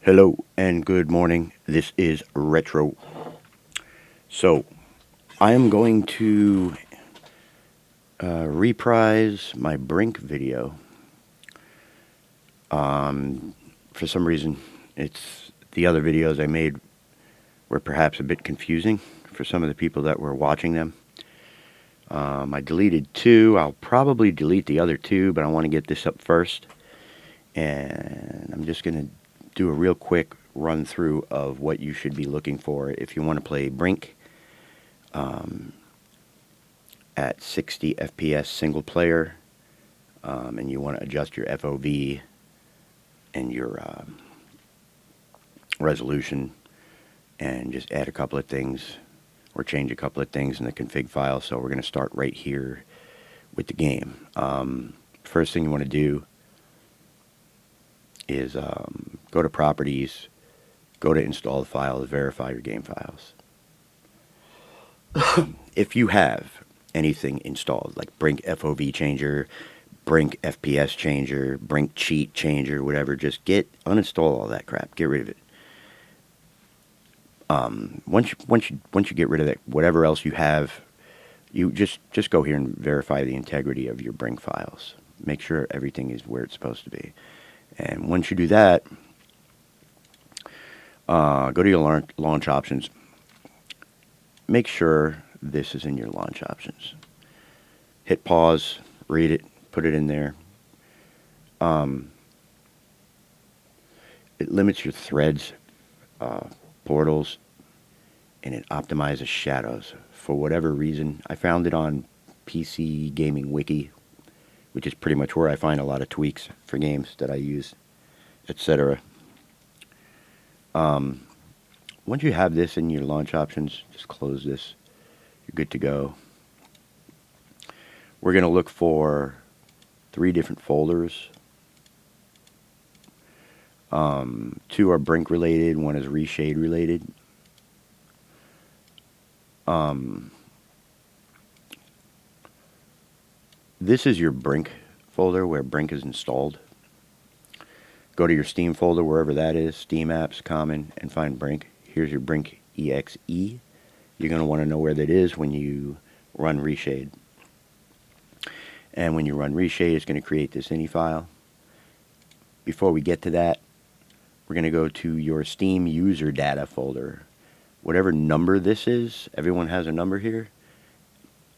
Hello and good morning. This is Retro. So, I am going to reprise my Brink video. For some reason, it's the other videos I made were perhaps a bit confusing for some of the people that were watching them. I deleted two. I'll probably delete the other two, but I want to get this up first. And I'm just going to do a real quick run through of what you should be looking for if you want to play Brink at 60 FPS single player, and you want to adjust your FOV and your resolution and just add a couple of things or change a couple of things in the config file. So we're going to start right here with the game. First thing you want to do is go to properties, go to install the files, verify your game files. If you have anything installed like Brink FOV changer, Brink FPS changer, Brink cheat changer, whatever, just uninstall all that crap. Get rid of it. Once you get rid of that, whatever else you have, you just go here and verify the integrity of your Brink files. Make sure everything is where it's supposed to be. And once you do that, go to your launch options. Make sure this is in your launch options. Hit pause, read it, put it in there. It limits your threads, portals, and it optimizes shadows. For whatever reason, I found it on PC Gaming Wiki, which is pretty much where I find a lot of tweaks for games that I use, etc. Once you have this in your launch options, just close this. You're good to go. We're going to look for 3 different folders. 2 are Brink related, 1 is ReShade related. This is your Brink folder where Brink is installed. Go to your Steam folder, wherever that is, Steam apps, common, and find Brink. Here's your Brink exe. You're going to want to know where that is when you run ReShade. And when you run ReShade, it's going to create this ini file. Before we get to that, we're going to go to your Steam user data folder. Whatever number this is, everyone has a number here.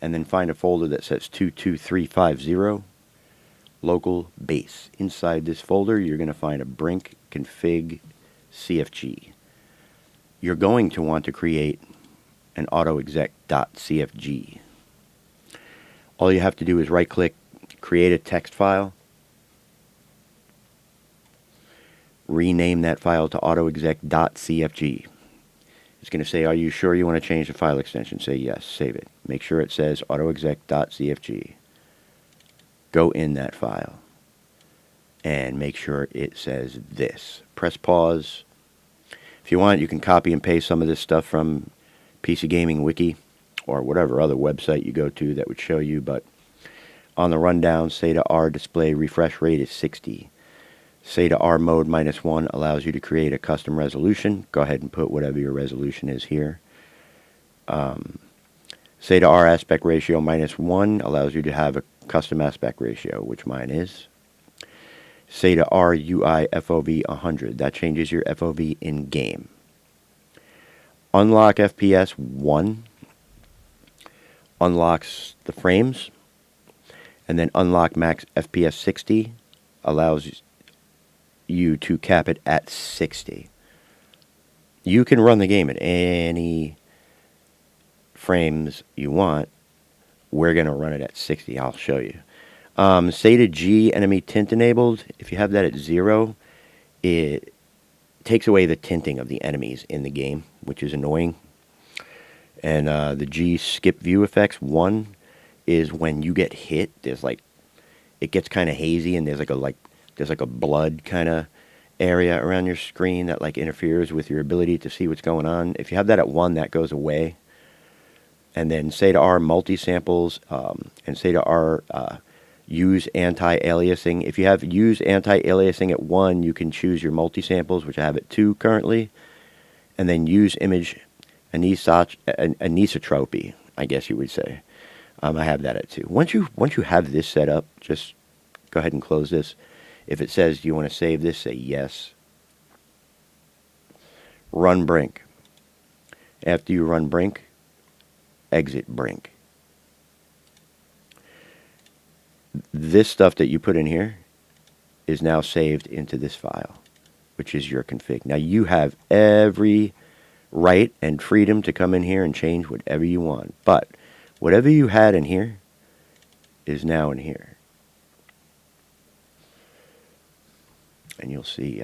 And then find a folder that says 22350 local base. Inside this folder, you're going to find a Brink config CFG. You're going to want to create an autoexec.cfg. All you have to do is right-click, create a text file, rename that file to autoexec.cfg. It's going to say, are you sure you want to change the file extension? Say yes, save it. Make sure it says autoexec.cfg. Go in that file and make sure it says this. Press pause. If you want, you can copy and paste some of this stuff from PC Gaming Wiki or whatever other website you go to that would show you, but on the rundown, SATA R display refresh rate is 60. SATA R mode -1 allows you to create a custom resolution. Go ahead and put whatever your resolution is here. SATA R aspect ratio -1 allows you to have a custom aspect ratio, which mine is. SATA R UI FOV 100. That changes your FOV in game. Unlock FPS 1 unlocks the frames, and then unlock max FPS 60 allows you to cap it at 60. You can run the game at any frames you want. We're going to run it at 60. I'll show you. SATA G enemy tint enabled. If you have that at 0, it takes away the tinting of the enemies in the game, which is annoying. And the G skip view effects 1 is when you get hit. There's like, it gets kind of hazy, and there's like a blood kind of area around your screen that like interferes with your ability to see what's going on. If you have that at 1, that goes away. And then SATA R multi-samples and SATA R use anti-aliasing. If you have use anti-aliasing at 1, you can choose your multi-samples, which I have at 2 currently, and then use image anisotropy, I guess you would say. I have that at 2. Once you have this set up, just go ahead and close this. If it says, do you want to save this, say yes. Run Brink. After you run Brink, exit Brink. This stuff that you put in here is now saved into this file, which is your config. Now you have every right and freedom to come in here and change whatever you want, but whatever you had in here is now in here. And you'll see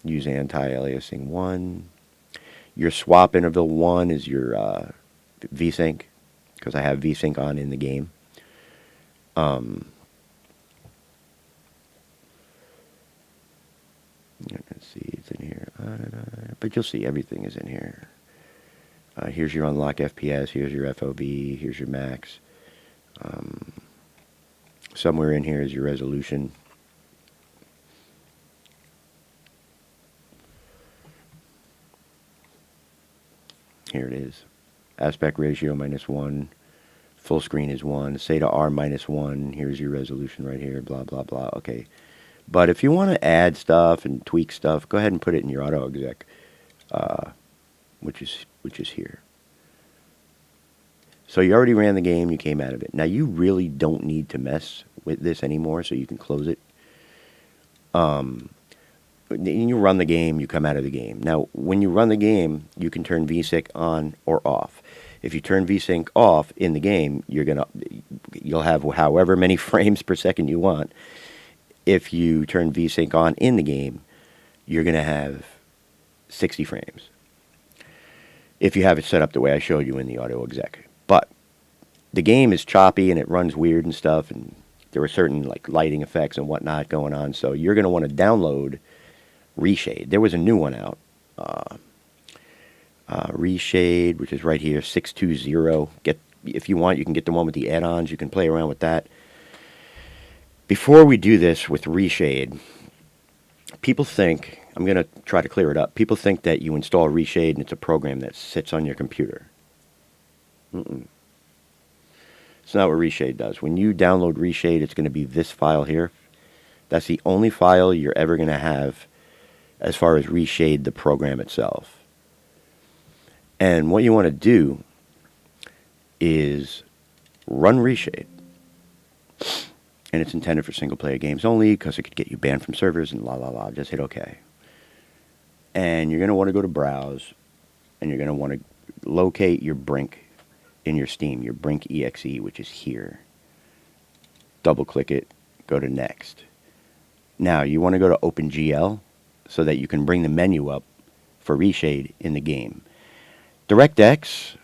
use anti-aliasing 1. Your swap interval 1 is your VSync, because I have VSync on in the game. Let's see, it's in here. But you'll see everything is in here. Here's your unlock FPS, here's your FOV, here's your max. Somewhere in here is your resolution. Here it is. Aspect ratio -1. Full screen is 1. Say to R -1. Here's your resolution right here. Blah, blah, blah. Okay. But if you want to add stuff and tweak stuff, go ahead and put it in your auto exec, which is here. So you already ran the game. You came out of it. Now you really don't need to mess with this anymore, so you can close it. When you run the game, you come out of the game. Now, when you run the game, you can turn VSync on or off. If you turn VSync off in the game, you'll have however many frames per second you want. If you turn VSync on in the game, you're going to have 60 frames. If you have it set up the way I showed you in the auto exec. But the game is choppy and it runs weird and stuff, and there are certain like lighting effects and whatnot going on. So you're going to want to download ReShade. There was a new one out. ReShade, which is right here, 620. If you want, you can get the one with the add-ons. You can play around with that. Before we do this with ReShade, people think, I'm going to try to clear it up, people think that you install ReShade and it's a program that sits on your computer. It's not what ReShade does. When you download ReShade, it's going to be this file here. That's the only file you're ever going to have as far as ReShade the program itself. And what you want to do is run ReShade. And it's intended for single-player games only because it could get you banned from servers and la la la. Just hit OK. And you're going to want to go to Browse, and you're going to want to locate your Brink in your Steam, your Brink exe, which is here. Double-click it, go to Next. Now, you want to go to OpenGL so that you can bring the menu up for ReShade in the game. DirectX,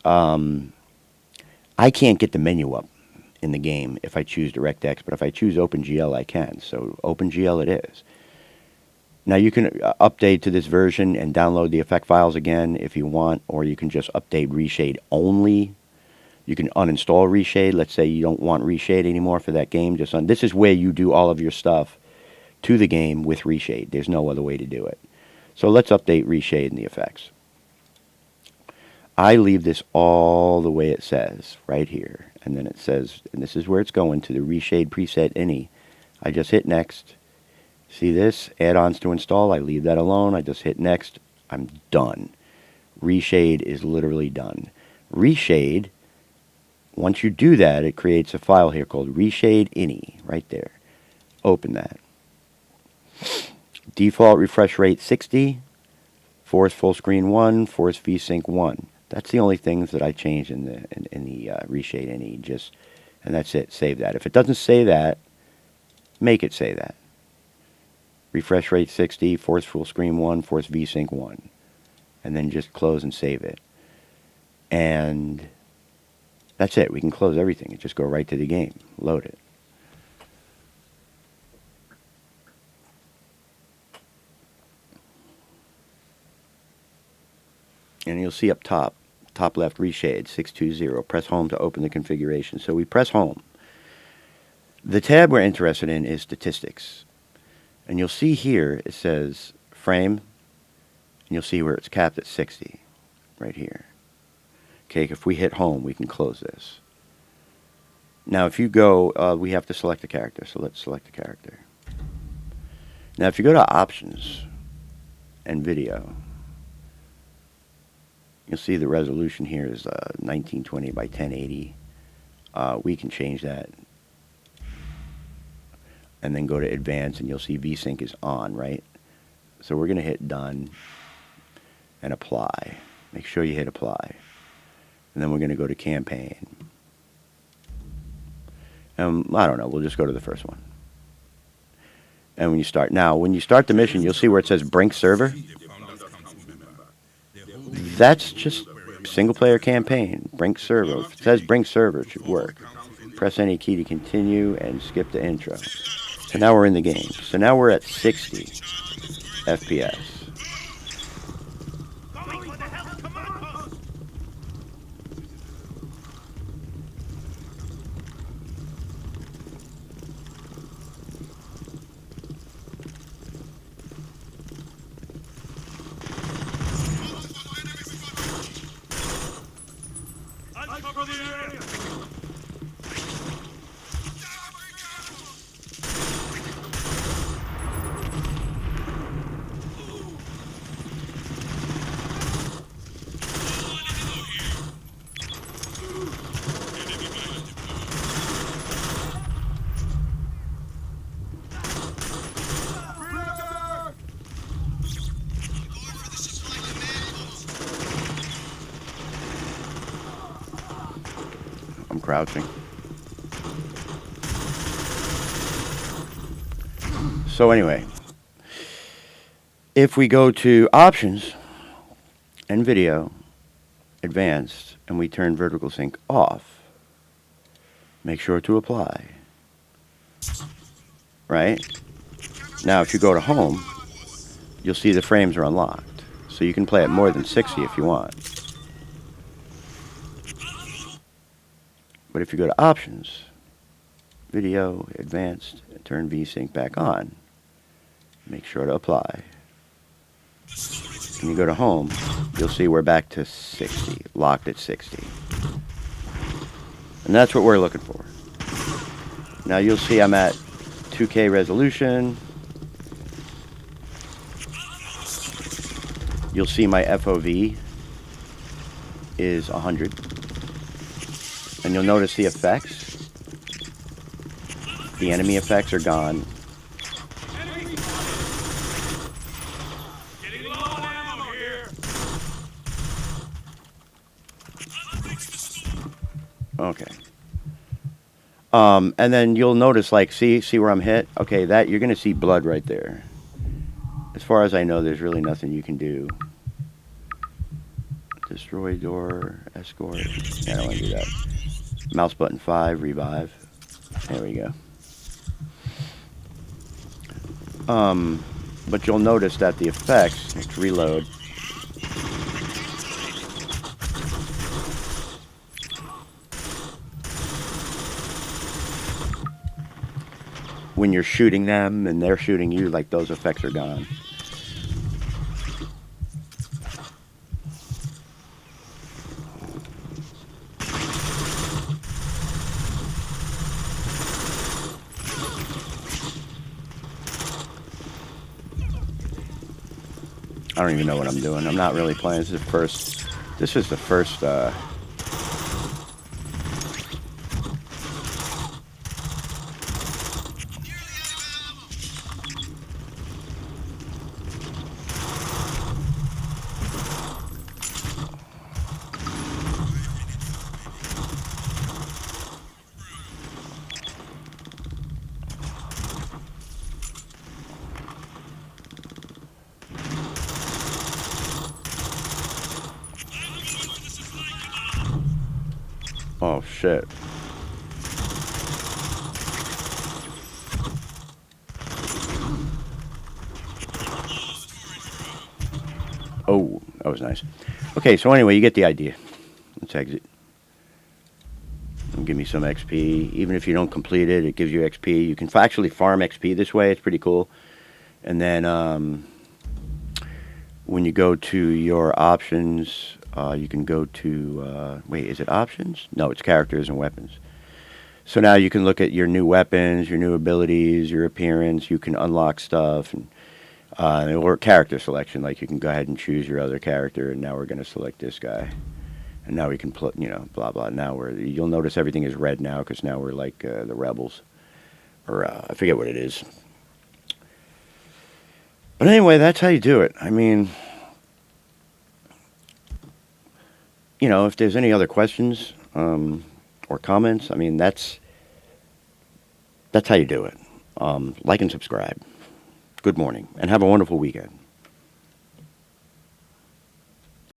I can't get the menu up in the game if I choose DirectX, but if I choose OpenGL, I can. So OpenGL it is. Now you can update to this version and download the effect files again if you want, or you can just update ReShade only. You can uninstall ReShade. Let's say you don't want ReShade anymore for that game. This is where you do all of your stuff to the game with ReShade. There's no other way to do it. So let's update ReShade in the effects. I leave this all the way it says, right here. And then it says, and this is where it's going, to the ReShade preset any. I just hit Next. See this? Add-ons to install. I leave that alone. I just hit Next. I'm done. ReShade is literally done. ReShade, once you do that, it creates a file here called ReShade any, right there. Open that. Default refresh rate 60. Force full screen 1. Force VSync 1. That's the only things that I changed in the ReShade any. And that's it. Save that. If it doesn't say that, make it say that. Refresh rate 60, force full screen 1, force VSync 1. And then just close and save it. And that's it. We can close everything and just go right to the game. Load it. And you'll see up top left ReShade 620. Press home to open the configuration. So we press home. The tab we're interested in is statistics. And you'll see here it says frame, and you'll see where it's capped at 60, right here. Okay, if we hit home, we can close this. Now if you go, we have to select a character, so let's select a character. Now if you go to options and video, you'll see the resolution here is 1920 by 1080. We can change that. And then go to advanced, and you'll see VSync is on, right? So we're going to hit done and apply. Make sure you hit apply. And then we're going to go to campaign. I don't know, we'll just go to the first one. And when you start, now when you start the mission, you'll see where it says Brink server. That's just single player campaign, Brink server. If it says Brink server, it should work. Press any key to continue and skip the intro. So now we're in the game. So now we're at 60 FPS. I'm crouching. So anyway, if we go to options and video, advanced, and we turn vertical sync off, make sure to apply. Right? Now if you go to home, you'll see the frames are unlocked. So you can play at more than 60 if you want. But if you go to options, video, advanced, and turn VSync back on, make sure to apply. When you go to home, you'll see we're back to 60, locked at 60. And that's what we're looking for. Now you'll see I'm at 2K resolution. You'll see my FOV is 100. And you'll notice the effects. The enemy effects are gone. Getting low on ammo here. Okay. And then you'll notice, like, see where I'm hit? Okay, that you're gonna see blood right there. As far as I know, there's really nothing you can do. Destroy door, escort. Yeah, I don't want to do that. Mouse button 5, revive. There we go. But you'll notice that the effects, let's reload. When you're shooting them and they're shooting you, like, those effects are gone. I don't even know what I'm doing. I'm not really playing. This is the first oh shit. Oh, that was nice. Okay, so anyway, you get the idea. Let's exit. give me some XP. Even if you don't complete it, it gives you XP. You can actually farm XP this way. It's pretty cool. And then when you go to your options, you can go to, wait, is it options? No, it's characters and weapons. So now you can look at your new weapons, your new abilities, your appearance. You can unlock stuff, and or character selection. Like you can go ahead and choose your other character, and now we're going to select this guy. And now we can put, blah, blah. Now you'll notice everything is red now because now we're like the rebels. Or I forget what it is. But anyway, that's how you do it. I mean, if there's any other questions or comments, I mean, that's how you do it. Like and subscribe. Good morning, and have a wonderful weekend.